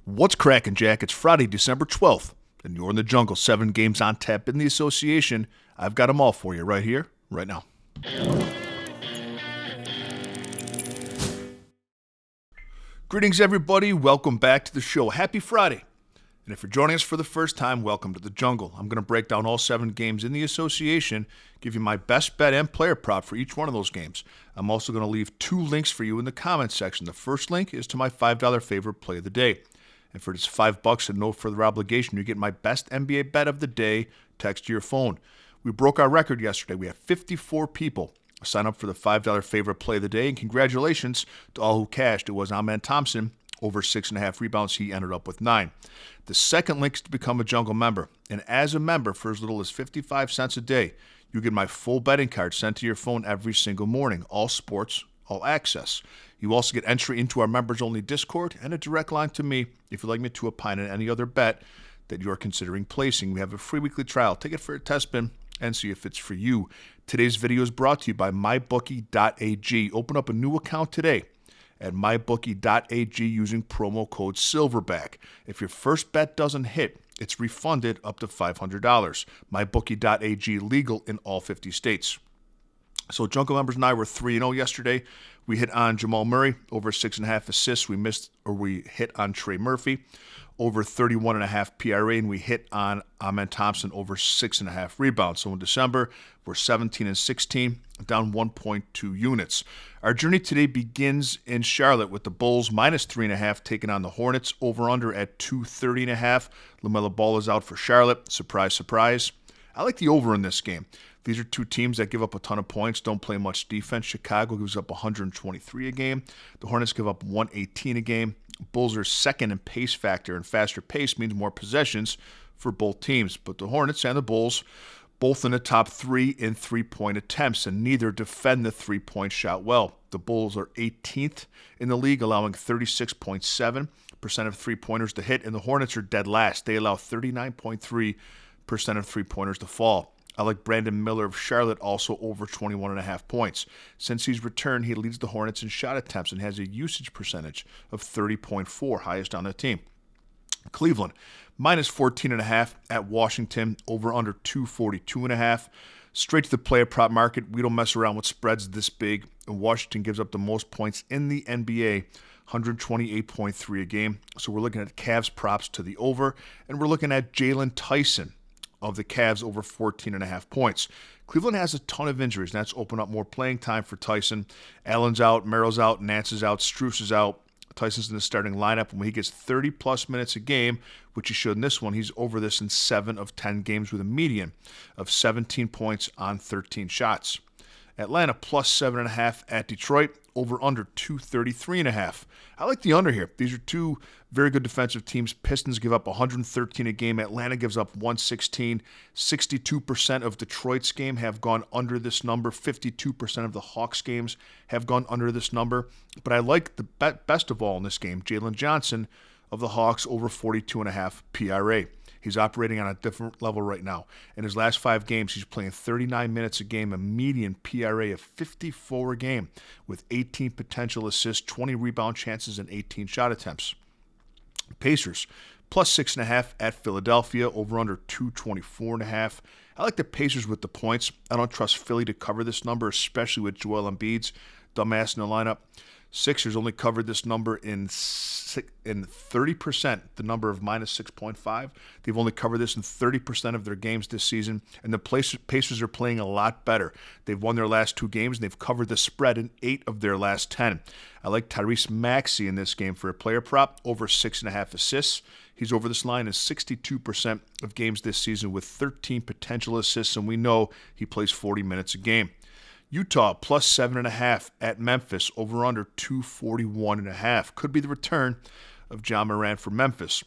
What's cracking, Jack? It's Friday, December 12th, and you're in the jungle. 7 games on tap in the association. I've got them all for you right here, right now. Greetings, everybody. Welcome back to the show. Happy Friday. And if you're joining us for the first time, welcome to the jungle. I'm going to break down all 7 games in the association, give you my best bet and player prop for each one of those games. I'm also going to leave 2 links for you in the comments section. The first link is to my $5 favorite play of the day. And for just $5 and no further obligation, you get my best NBA bet of the day text to your phone. We broke our record yesterday. We had 54 people sign up for the $5 favorite play of the day. And congratulations to all who cashed. It was Amen Thompson, over 6.5 rebounds. He ended up with 9. The second link is to become a Jungle member. And as a member, for as little as 55 cents a day, you get my full betting card sent to your phone every single morning. All sports, all access. You also get entry into our members-only Discord and a direct line to me if you'd like me to opine on any other bet that you're considering placing. We have a free weekly trial. Take it for a test spin and see if it's for you. Today's video is brought to you by mybookie.ag. Open up a new account today at mybookie.ag using promo code SILVERBACK. If your first bet doesn't hit, it's refunded up to $500. Mybookie.ag, legal in all 50 states. So Jungle members and I were 3-0 yesterday. We hit on Jamal Murray, over 6.5 assists. We hit on Trey Murphy, over 31.5 PRA, and we hit on Amen Thompson, over 6.5 rebounds. So in December, we're 17-16, down 1.2 units. Our journey today begins in Charlotte with the Bulls minus 3.5 taking on the Hornets, over-under at 230.5. LaMelo Ball is out for Charlotte. Surprise, surprise. I like the over in this game. These are 2 teams that give up a ton of points, don't play much defense. Chicago gives up 123 a game. The Hornets give up 118 a game. Bulls are second in pace factor, and faster pace means more possessions for both teams. But the Hornets and the Bulls, both in the top 3 in three-point attempts, and neither defend the three-point shot well. The Bulls are 18th in the league, allowing 36.7% of three-pointers to hit, and the Hornets are dead last. They allow 39.3% of three-pointers to fall. I like Brandon Miller of Charlotte, also over 21.5 points. Since he's returned, he leads the Hornets in shot attempts and has a usage percentage of 30.4, highest on the team. Cleveland, minus 14.5 at Washington, over under 242.5. Straight to the player prop market. We don't mess around with spreads this big. Washington gives up the most points in the NBA, 128.3 a game. So we're looking at Cavs props to the over, and we're looking at Jalen Tyson of the Cavs over 14.5 points. Cleveland has a ton of injuries, and that's opened up more playing time for Tyson. Allen's out, Merrill's out, Nance is out, Strus is out. Tyson's in the starting lineup, and when he gets 30-plus minutes a game, which he should in this one, he's over this in 7 of 10 games with a median of 17 points on 13 shots. Atlanta plus 7.5 at Detroit, over under 233.5. I like the under here. These are 2 very good defensive teams. Pistons give up 113 a game. Atlanta gives up 116. 62% of Detroit's game have gone under this number. 52% of the Hawks games have gone under this number. But I like the best of all in this game, Jalen Johnson of the Hawks, over 42.5 PRA. He's operating on a different level right now. In his last 5 games, he's playing 39 minutes a game, a median PRA of 54 a game, with 18 potential assists, 20 rebound chances, and 18 shot attempts. Pacers, plus 6.5 at Philadelphia, over under 224.5. I like the Pacers with the points. I don't trust Philly to cover this number, especially with Joel Embiid's dumbass in the lineup. Sixers only covered this number in 30%, the number of minus 6.5. They've only covered this in 30% of their games this season, and the Pacers are playing a lot better. They've won their last 2 games, and they've covered the spread in 8 of their last 10. I like Tyrese Maxey in this game for a player prop, over 6.5 assists. He's over this line in 62% of games this season with 13 potential assists, and we know he plays 40 minutes a game. Utah plus 7.5 at Memphis, over under 241.5. Could be the return of John Morant for Memphis.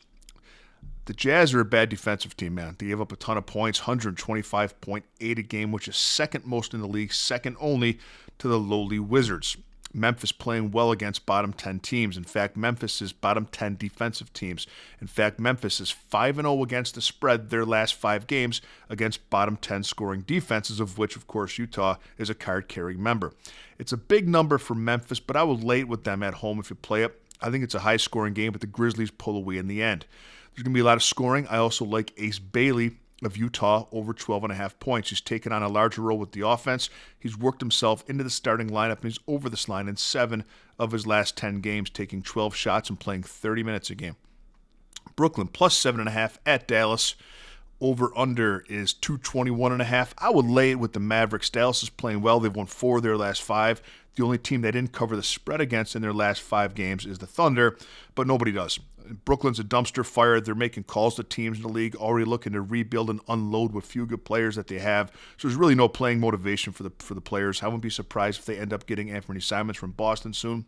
The Jazz are a bad defensive team, man. They gave up a ton of points, 125.8 a game, which is second most in the league, second only to the lowly Wizards. Memphis playing well against bottom 10 teams. In fact, Memphis is bottom 10 defensive teams. In fact, Memphis is 5-0 against the spread their last 5 games against bottom 10 scoring defenses, of which, of course, Utah is a card-carrying member. It's a big number for Memphis, but I would lay it with them at home if you play it. I think it's a high-scoring game, but the Grizzlies pull away in the end. There's going to be a lot of scoring. I also like Ace Bailey of Utah over 12.5 points. He's taken on a larger role with the offense. He's worked himself into the starting lineup, and he's over this line in 7 of his last 10 games, taking 12 shots and playing 30 minutes a game. Brooklyn plus 7.5 at Dallas. Over-under is 221.5. I would lay it with the Mavericks. Dallas is playing well. They've won 4 of their last 5. The only team they didn't cover the spread against in their last 5 games is the Thunder, but nobody does. Brooklyn's a dumpster fire. They're making calls to teams in the league, already looking to rebuild and unload with few good players that they have. So there's really no playing motivation for the players. I wouldn't be surprised if they end up getting Anthony Simons from Boston soon.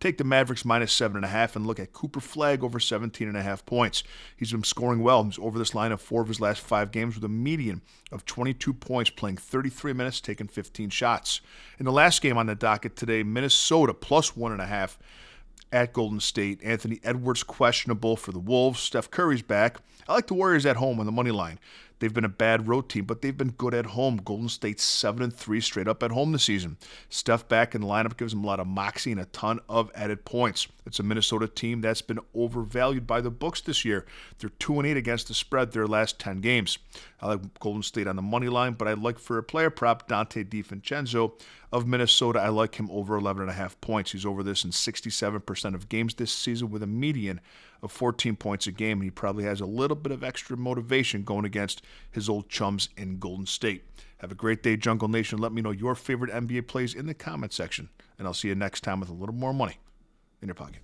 Take the Mavericks minus 7.5 and look at Cooper Flagg over 17.5 points. He's been scoring well. He's over this line of 4 of his last 5 games with a median of 22 points, playing 33 minutes, taking 15 shots. In the last game on the docket today, Minnesota plus 1.5 at Golden State. Anthony Edwards questionable for the Wolves. Steph Curry's back. I like the Warriors at home on the money line. They've been a bad road team, but they've been good at home. Golden State's 7-3 straight up at home this season. Steph back in the lineup gives them a lot of moxie and a ton of added points. It's a Minnesota team that's been overvalued by the books this year. They're 2-8 against the spread their last 10 games. I like Golden State on the money line, but I like for a player prop, Dante DiVincenzo of Minnesota. I like him over 11.5 points. He's over this in 67% of games this season with a median of 14 points a game, and he probably has a little bit of extra motivation going against his old chums in Golden State. Have a great day, Jungle Nation. Let me know your favorite NBA plays in the comment section, and I'll see you next time with a little more money in your pocket.